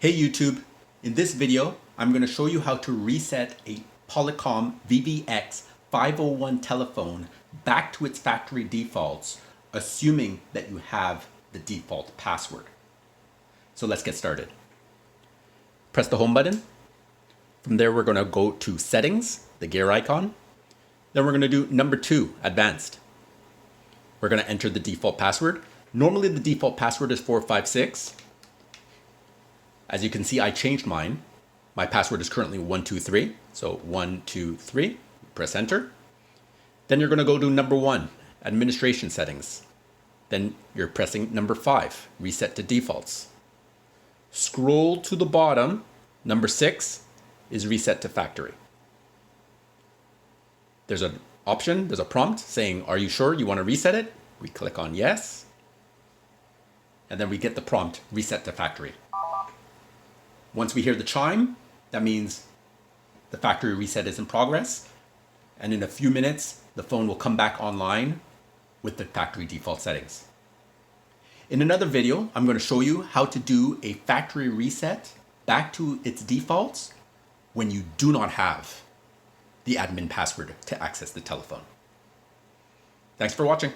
Hey YouTube, in this video I'm going to show you how to reset a Polycom VVX 501 telephone back to its factory defaults, assuming that you have the default password. So let's get started. Press the home button. From there we're going to go to settings, the gear icon. Then we're going to do number 2, advanced. We're going to enter the default password. Normally the default password is 456. As you can see, I changed mine. My password is currently 123. So 123, press enter. Then you're going to go to number 1, administration settings. Then you're pressing number 5, reset to defaults. Scroll to the bottom, number 6 is reset to factory. There's an option, there's a prompt saying, are you sure you want to reset it? We click on yes. And then we get the prompt, reset to factory. Once we hear the chime, that means the factory reset is in progress. And in a few minutes, the phone will come back online with the factory default settings. In another video, I'm going to show you how to do a factory reset back to its defaults when you do not have the admin password to access the telephone. Thanks for watching.